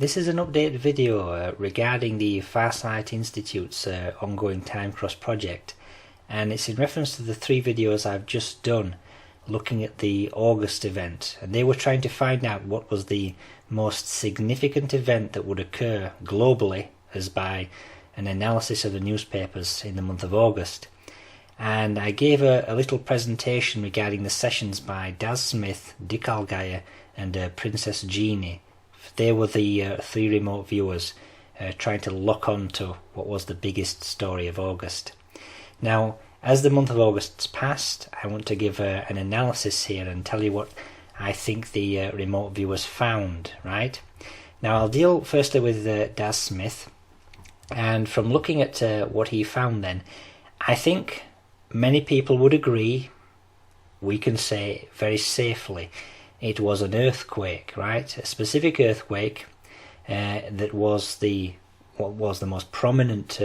this is an update video regarding the Farsight Institute's ongoing Time Cross project, and it's in reference to the 3 videos I've just done looking at the August event, and they were trying to find out what was the most significant event that would occur globally as by an analysis of the newspapers in the month of August. And I gave a little presentation regarding the sessions by Daz Smith, Dick Algeier and Princess Jeannie. They were the 3 remote viewers trying to lock on to what was the biggest story of August. Now, as the month of August's passed, I want to give an analysis here and tell you what I think the remote viewers found, right? Now, I'll deal firstly with Daz Smith, and from looking at what he found then, I think many people would agree, we can say very safely, it was an earthquake, right? A specific earthquake that was what was the most prominent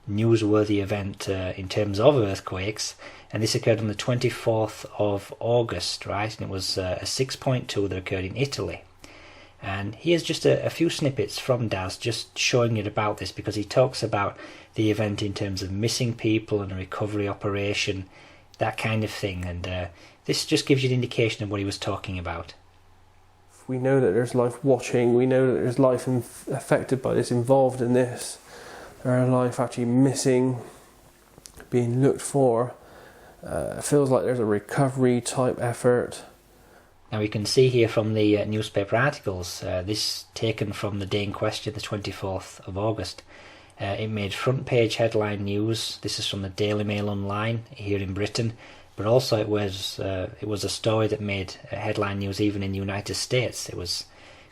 newsworthy event in terms of earthquakes, and this occurred on the 24th of August, right? And it was a 6.2 that occurred in Italy. And here's just a few snippets from Daz just showing you about this, because he talks about the event in terms of missing people and a recovery operation, that kind of thing, and this just gives you an indication of what he was talking about. We know that there's life watching, we know that there's life affected by this, involved in this. There are life actually missing, being looked for. It feels like there's a recovery type effort. Now we can see here from the newspaper articles, this taken from the day in question, the 24th of August. It made front page headline news. This is from the Daily Mail Online here in Britain, but also it was a story that made headline news even in the United States. It was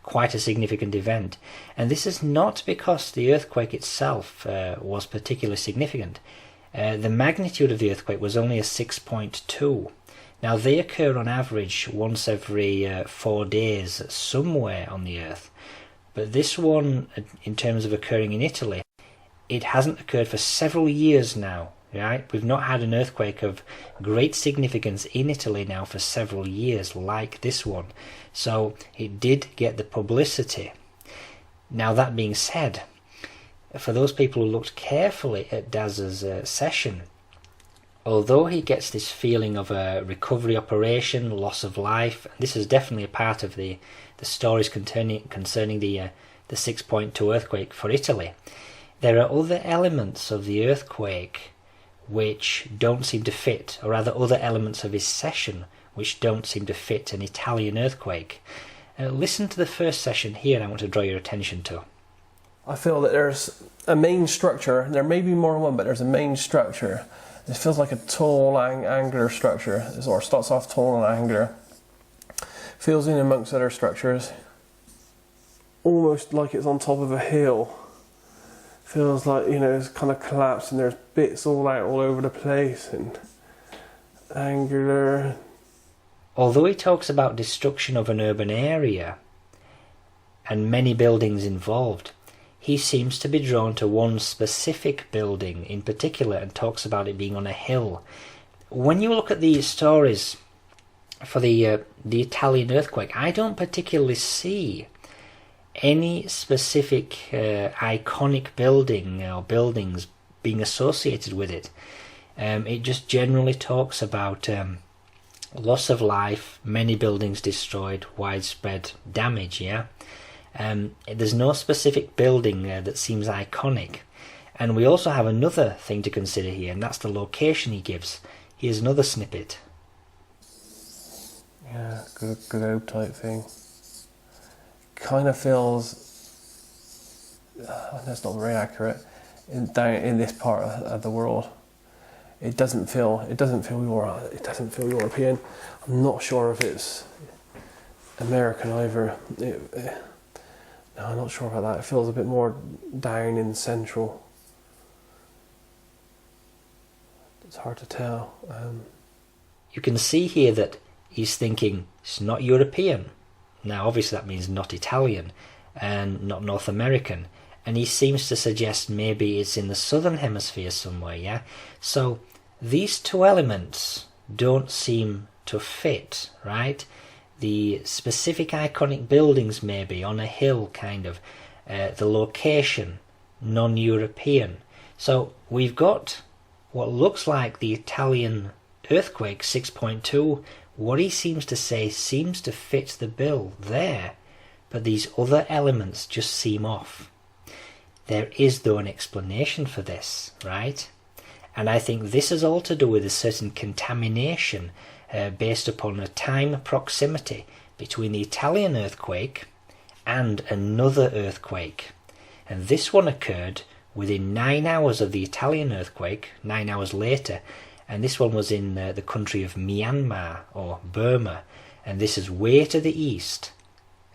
quite a significant event, and this is not because the earthquake itself was particularly significant. The magnitude of the earthquake was only a 6.2. Now they occur on average once every 4 days somewhere on the earth, but this one, in terms of occurring in Italy, it hasn't occurred for several years now, right? We've not had an earthquake of great significance in Italy now for several years like this one, so it did get the publicity. Now that being said, for those people who looked carefully at Daz's session, although he gets this feeling of a recovery operation, loss of life, and this is definitely a part of the stories concerning the 6.2 earthquake for Italy, there are other elements of the earthquake which don't seem to fit, or rather other elements of his session which don't seem to fit an Italian earthquake. Listen to the first session here I want to draw your attention to. I feel that there's a main structure. There may be more than one, but there's a main structure. It feels like a tall, angular structure. It sort of starts off tall and angular. Feels in amongst other structures. Almost like it's on top of a hill. Feels like, it's kind of collapsed and there's bits all out all over the place and angular. Although he talks about destruction of an urban area and many buildings involved, he seems to be drawn to one specific building in particular and talks about it being on a hill. When you look at these stories for the Italian earthquake, I don't particularly see any specific iconic building or buildings being associated with it. It just generally talks about loss of life, many buildings destroyed, widespread damage, yeah? There's no specific building that seems iconic. And we also have another thing to consider here, and that's the location he gives. Here's another snippet. Yeah, good type thing. Kind of feels, that's not very accurate, down in this part of the world. It doesn't feel European. I'm not sure if it's American either. No, I'm not sure about that. It feels a bit more down in central. It's hard to tell. You can see here that he's thinking it's not European. Now obviously that means not Italian and not North American, and he seems to suggest maybe it's in the southern hemisphere somewhere, yeah? So these two elements don't seem to fit, right? the specific iconic buildings maybe on a hill kind of, the location, non-European. So we've got what looks like the Italian earthquake 6.2. What he seems to say seems to fit the bill there, but these other elements just seem off. There is though an explanation for this, right? And I think this is all to do with a certain contamination based upon a time proximity between the Italian earthquake and another earthquake. And this one occurred within 9 hours of the Italian earthquake, 9 hours later, and this one was in the country of Myanmar or Burma, and this is way to the east.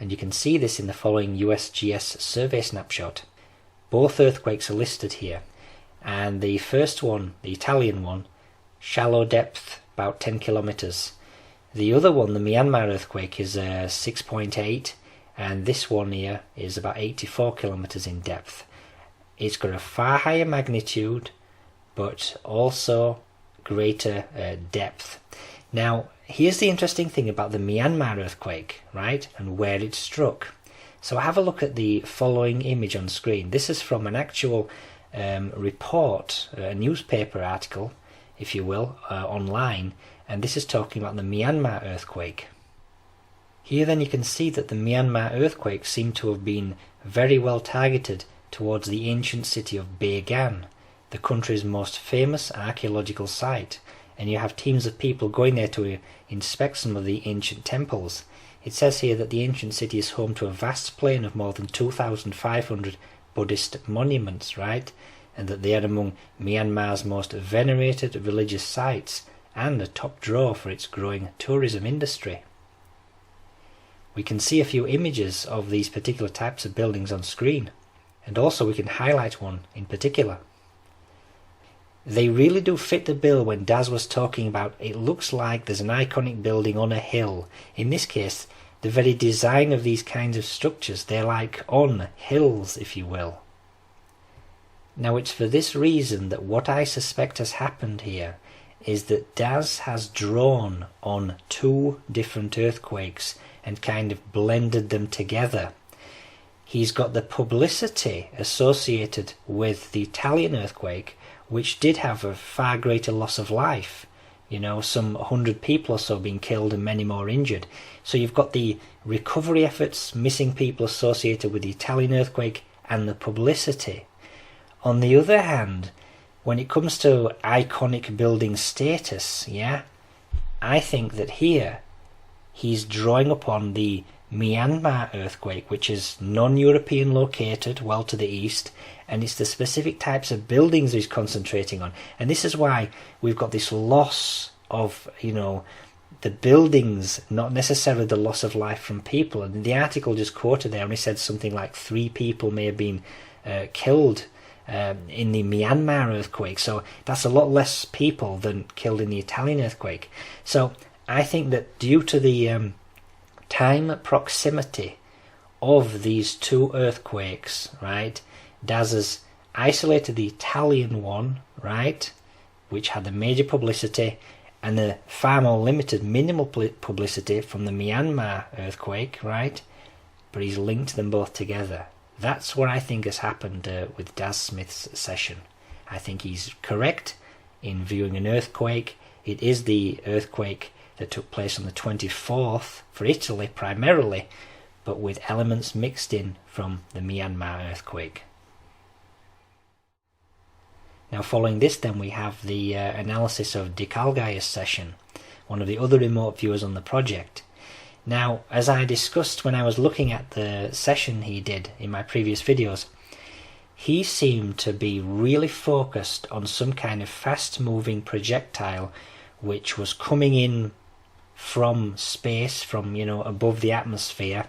And you can see this in the following USGS survey snapshot. Both earthquakes are listed here, and the first one, the Italian one, shallow depth about 10 kilometers. The other one, the Myanmar earthquake, is 6.8, and this one here is about 84 kilometers in depth. It's got a far higher magnitude, but also greater depth. Now, here's the interesting thing about the Myanmar earthquake, right, and where it struck. So have a look at the following image on screen. This is from an actual report, a newspaper article, if you will, online, and this is talking about the Myanmar earthquake. Here then you can see that the Myanmar earthquake seemed to have been very well targeted towards the ancient city of Bagan, the country's most famous archaeological site, and you have teams of people going there to inspect some of the ancient temples. It says here that the ancient city is home to a vast plain of more than 2,500 Buddhist monuments, right? And that they are among Myanmar's most venerated religious sites and a top draw for its growing tourism industry. We can see a few images of these particular types of buildings on screen, and also we can highlight one in particular. They really do fit the bill when Daz was talking about it looks like there's an iconic building on a hill. In this case, the very design of these kinds of structures, they're like on hills, if you will. Now it's for this reason that what I suspect has happened here is that Daz has drawn on two different earthquakes and kind of blended them together. He's got the publicity associated with the Italian earthquake, which did have a far greater loss of life, you know, some 100 people or so being killed and many more injured. So you've got the recovery efforts, missing people associated with the Italian earthquake, and the publicity. On the other hand, when it comes to iconic building status, yeah, I think that here he's drawing upon the Myanmar earthquake, which is non-European located, well to the east, and it's the specific types of buildings he's concentrating on. And this is why we've got this loss of, you know, the buildings, not necessarily the loss of life from people. And the article just quoted there only said something like 3 people may have been killed in the Myanmar earthquake. So that's a lot less people than killed in the Italian earthquake. So I think that due to the time proximity of these two earthquakes, right, Daz has isolated the Italian one, right, which had the major publicity, and the far more limited minimal publicity from the Myanmar earthquake, right, but he's linked them both together. That's what I think has happened with Daz Smith's session. I think he's correct in viewing an earthquake. It is the earthquake that took place on the 24th for Italy primarily, but with elements mixed in from the Myanmar earthquake. Now following this then we have the analysis of Dick Allgire's session, one of the other remote viewers on the project. Now, as I discussed when I was looking at the session he did in my previous videos, he seemed to be really focused on some kind of fast-moving projectile which was coming in from space, from, you know, above the atmosphere.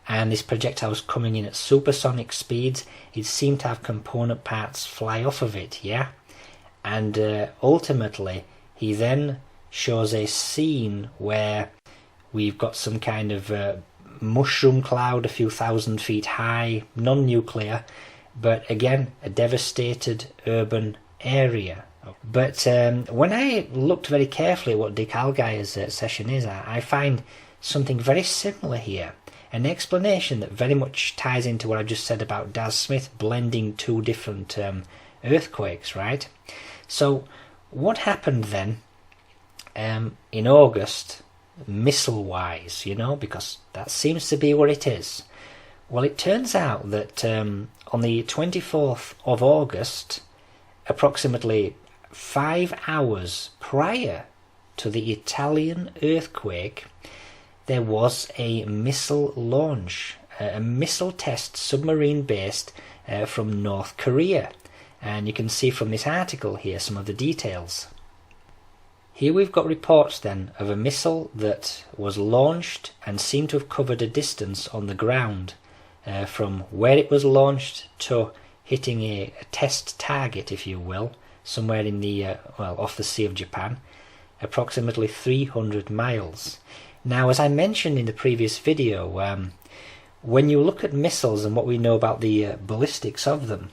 And this projectile was coming in at supersonic speeds. It seemed to have component parts fly off of it, yeah? And ultimately, he then shows a scene where we've got some kind of mushroom cloud a few thousand feet high, non-nuclear, but again, a devastated urban area, But when I looked very carefully at what Dick Allgire's session is, I find something very similar here. An explanation that very much ties into what I just said about Daz Smith blending two different earthquakes, right? So what happened then in August, missile-wise, because that seems to be what it is. Well, it turns out that on the 24th of August, approximately 5 hours prior to the Italian earthquake, there was a missile launch, a missile test, submarine-based, from North Korea. And you can see from this article here some of the details. Here we've got reports then of a missile that was launched and seemed to have covered a distance on the ground from where it was launched to hitting a test target, if you will, somewhere in the, off the Sea of Japan, approximately 300 miles. Now, as I mentioned in the previous video, when you look at missiles and what we know about the ballistics of them,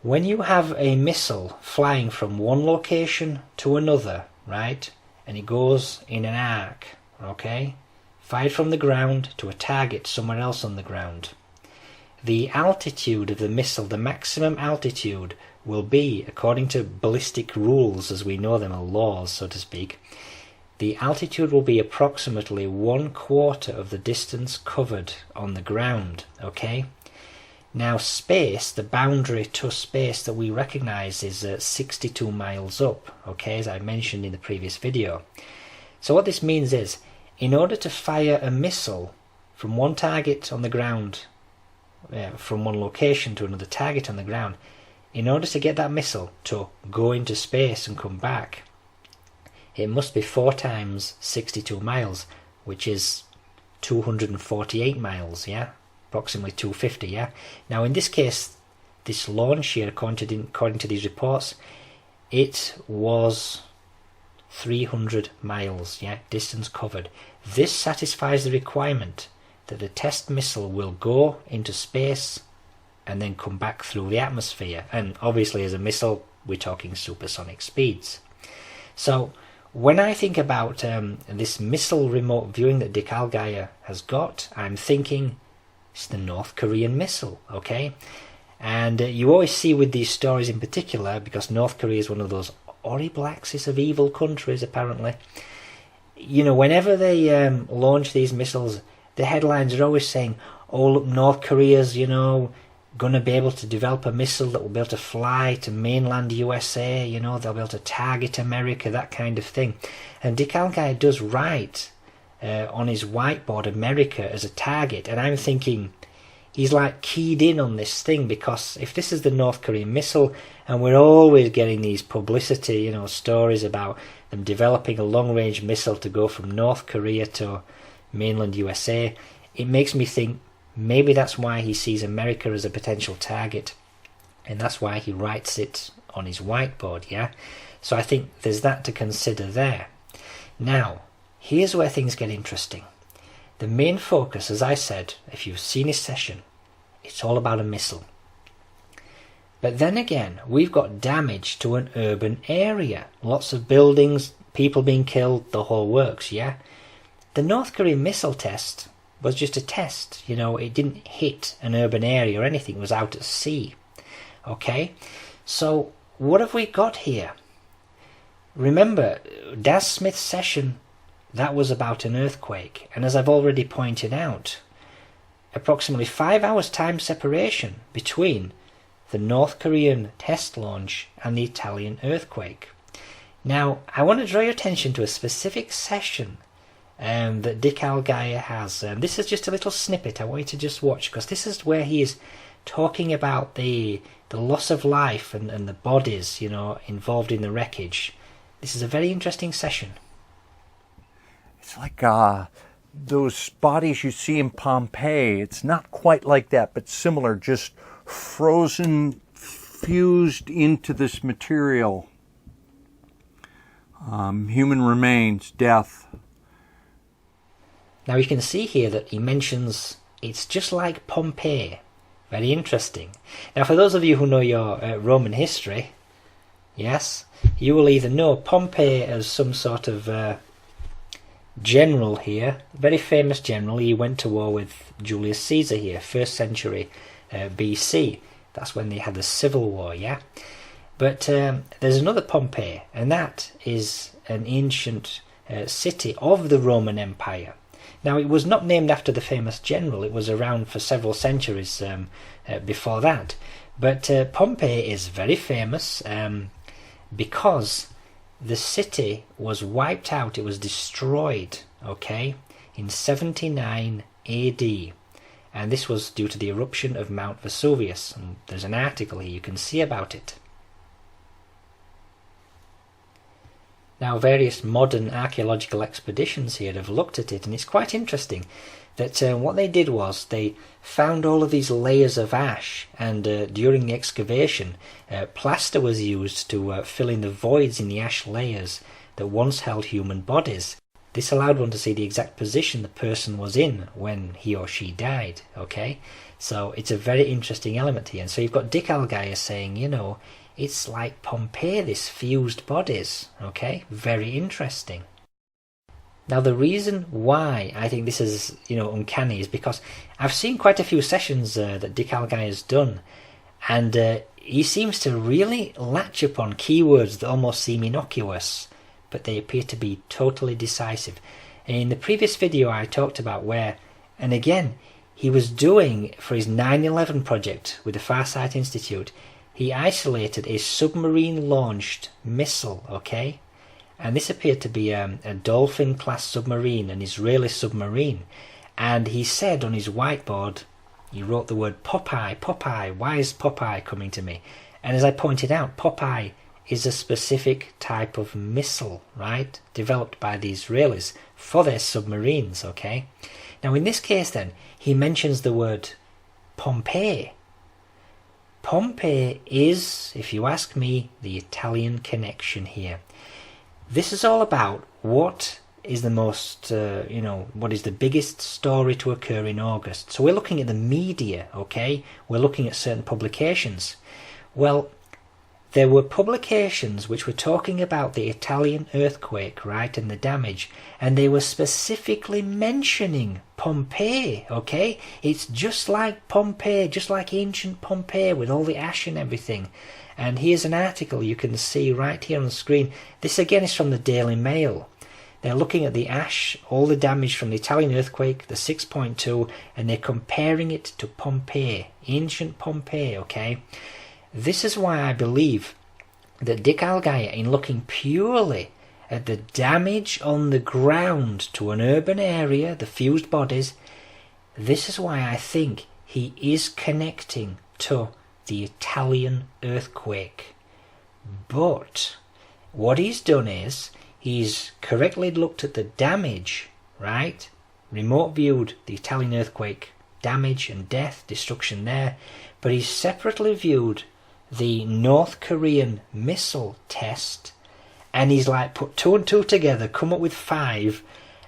when you have a missile flying from one location to another, right, and it goes in an arc, okay, fired from the ground to a target somewhere else on the ground, the altitude of the missile, the maximum altitude, will be, according to ballistic rules as we know them, or laws, so to speak, the altitude will be approximately 1/4 of the distance covered on the ground, okay? Now space, the boundary to space that we recognise is 62 miles up, okay, as I mentioned in the previous video. So what this means is, in order to fire a missile from one target on the ground, from one location to another target on the ground, in order to get that missile to go into space and come back, it must be 4 times 62 miles, which is 248 miles, yeah? Approximately 250, yeah? Now in this case, this launch here, according to these reports, it was 300 miles, yeah? Distance covered. This satisfies the requirement that the test missile will go into space and then come back through the atmosphere. And obviously as a missile, we're talking supersonic speeds. So when I think about this missile remote viewing that Dick Allgire has got, I'm thinking it's the North Korean missile, okay? And you always see with these stories in particular, because North Korea is one of those horrible axis of evil countries apparently, whenever they launch these missiles, the headlines are always saying, oh look, North Korea's, going to be able to develop a missile that will be able to fly to mainland USA, they'll be able to target America, that kind of thing. And Dick Allgire does write on his whiteboard America as a target, and I'm thinking he's like keyed in on this thing, because if this is the North Korean missile and we're always getting these publicity, stories about them developing a long-range missile to go from North Korea to mainland USA, it makes me think maybe that's why he sees America as a potential target, and that's why he writes it on his whiteboard, yeah? So I think there's that to consider there. Now, here's where things get interesting. The main focus, as I said, if you've seen his session, it's all about a missile. But then again, we've got damage to an urban area. Lots of buildings, people being killed, the whole works, yeah? The North Korean missile test was just a test, it didn't hit an urban area or anything, it was out at sea. Okay, so what have we got here? Remember, Daz Smith's session, that was about an earthquake, and as I've already pointed out, approximately 5 hours time separation between the North Korean test launch and the Italian earthquake. Now, I want to draw your attention to a specific session that Dick Allgire has. This is just a little snippet I want you to just watch, because this is where he is talking about the loss of life and the bodies, involved in the wreckage. This is a very interesting session. It's like those bodies you see in Pompeii. It's not quite like that, but similar, just frozen, fused into this material. Human remains, death. Now you can see here that he mentions it's just like Pompeii. Very interesting. Now for those of you who know your Roman history, Yes, you will either know Pompey as some sort of general here, very famous general. He went to war with Julius Caesar here, 1st century BC. That's when they had the civil war, yeah? But there's another Pompey, and that is an ancient city of the Roman Empire. Now, it was not named after the famous general. It was around for several centuries before that. But Pompeii is very famous because the city was wiped out. It was destroyed, okay, in 79 AD. And this was due to the eruption of Mount Vesuvius. And there's an article here you can see about it. Now, various modern archaeological expeditions here have looked at it, and it's quite interesting that what they did was they found all of these layers of ash, and during the excavation, plaster was used to fill in the voids in the ash layers that once held human bodies. This allowed one to see the exact position the person was in when he or she died, okay? So it's a very interesting element here. And so you've got Dick Algeier saying, you know, it's like Pompeii, this fused bodies, okay? Very interesting. Now, the reason why I think this is, you know, uncanny is because I've seen quite a few sessions that Dick Algeier's done, and he seems to really latch upon keywords that almost seem innocuous, but they appear to be totally decisive. And in the previous video I talked about where, and again, he was doing, for his 9/11 project with the Farsight Institute, he isolated a submarine-launched missile, okay? And this appeared to be a Dolphin-class submarine, an Israeli submarine. And he said on his whiteboard, he wrote the word Popeye, Popeye, why is Popeye coming to me? And as I pointed out, Popeye is a specific type of missile, right? Developed by the Israelis for their submarines, okay? Now in this case then, he mentions the word Pompeii. Pompeii is, if you ask me, the Italian connection here. This is all about what is the most, what is the biggest story to occur in August. So we're looking at the media, okay? We're looking at certain publications. Well, there were publications which were talking about the Italian earthquake, right, and the damage, and they were specifically mentioning Pompeii, okay? It's just like Pompeii, just like ancient Pompeii with all the ash and everything. And here's an article you can see right here on the screen. This again is from the Daily Mail. They're looking at the ash, all the damage from the Italian earthquake, the 6.2, and they're comparing it to Pompeii, ancient Pompeii, okay? This is why I believe that Dick Algeier, in looking purely at the damage on the ground to an urban area, the fused bodies, this is why I think he is connecting to the Italian earthquake. But what he's done is he's correctly looked at the damage, right? Remote viewed the Italian earthquake, damage and death, destruction there, but he's separately viewed the North Korean missile test, and he's like put 2 and 2 together, come up with 5,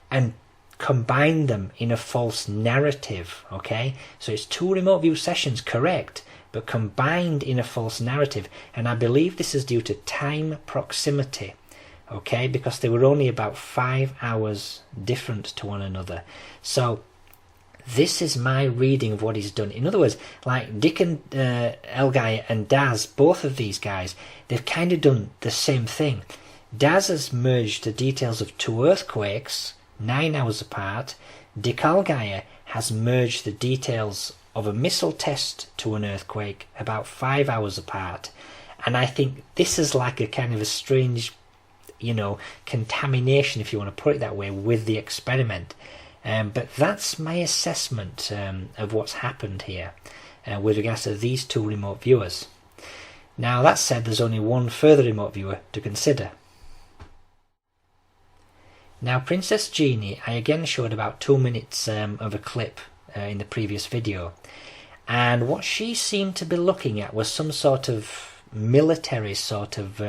and combined them in a false narrative, okay? So it's 2 remote view sessions, correct, but combined in a false narrative, and I believe this is due to time proximity, okay, because they were only about 5 hours different to one another. So this is my reading of what he's done. In other words, like Dick and Algeier and Daz, both of these guys, they've kind of done the same thing. Daz has merged the details of 2 earthquakes, 9 hours apart. Dick Algeier has merged the details of a missile test to an earthquake about 5 hours apart. And I think this is like a kind of a strange, contamination, if you want to put it that way, with the experiment. But that's my assessment of what's happened here with regards to these 2 remote viewers. Now, that said, there's only one further remote viewer to consider. Now, Princess Jeannie, I again showed about 2 minutes of a clip in the previous video. And what she seemed to be looking at was some sort of military sort of,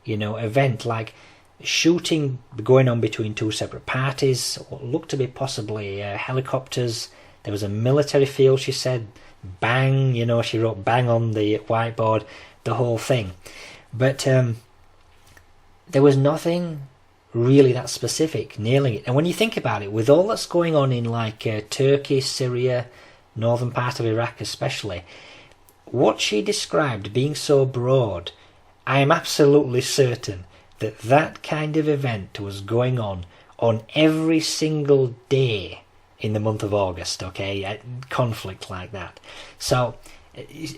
event, like shooting going on between 2 separate parties, what looked to be possibly helicopters. There was a military field, she said, bang, she wrote bang on the whiteboard, the whole thing. But there was nothing really that specific nailing it. And when you think about it, with all that's going on in like Turkey, Syria, northern part of Iraq especially, what she described being so broad, I am absolutely certain that that kind of event was going on every single day in the month of August, okay? A conflict like that. So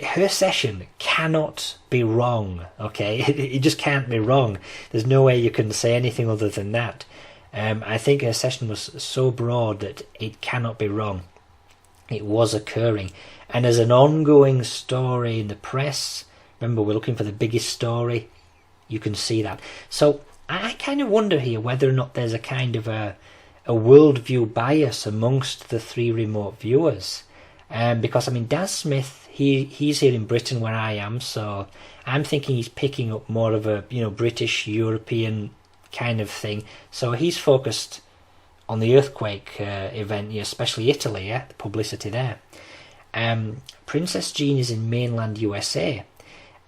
her session cannot be wrong, okay? It just can't be wrong. There's no way you can say anything other than that. I think her session was so broad that it cannot be wrong. It was occurring. And as an ongoing story in the press, remember we're looking for the biggest story, you can see that. So I kind of wonder here whether or not there's a kind of a worldview bias amongst the three remote viewers. Because, I mean, Dan Smith, he's here in Britain where I am, so I'm thinking he's picking up more of a, British, European kind of thing. So he's focused on the earthquake event, especially Italy, the publicity there. Princess Jean is in mainland USA,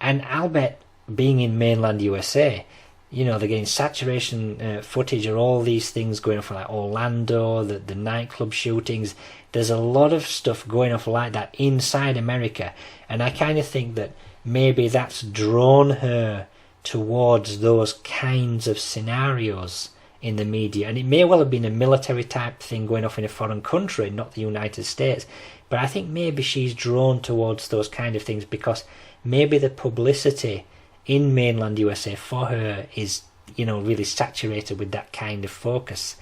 and I'll bet being in mainland USA, they're getting saturation footage of all these things going off like Orlando, the nightclub shootings. There's a lot of stuff going off like that inside America, and I kind of think that maybe that's drawn her towards those kinds of scenarios in the media. And it may well have been a military type thing going off in a foreign country, not the United States, but I think maybe she's drawn towards those kind of things because maybe the publicity in mainland USA for her is, really saturated with that kind of focus.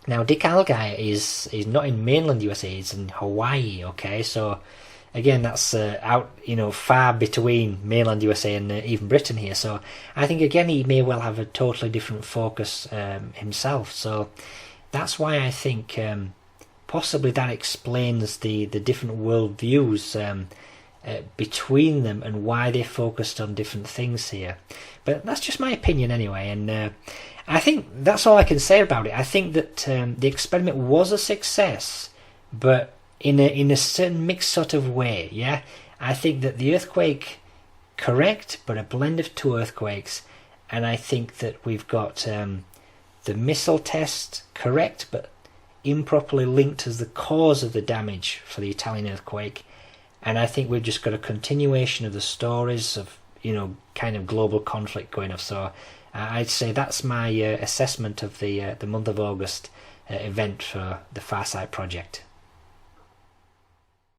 Now, Dick Algire is not in mainland USA, he's in Hawaii, okay? So, again, that's out, far between mainland USA and even Britain here. So, I think, again, he may well have a totally different focus himself. So, that's why I think possibly that explains the different worldviews between them and why they focused on different things here. But that's just my opinion anyway, and I think that's all I can say about it. I think that the experiment was a success, but in a certain mixed sort of way, yeah? I think that the earthquake, correct, but a blend of two earthquakes, and I think that we've got the missile test, correct, but improperly linked as the cause of the damage for the Italian earthquake. And I think we've just got a continuation of the stories of, kind of global conflict going off. So I'd say that's my assessment of the month of August event for the Farsight project.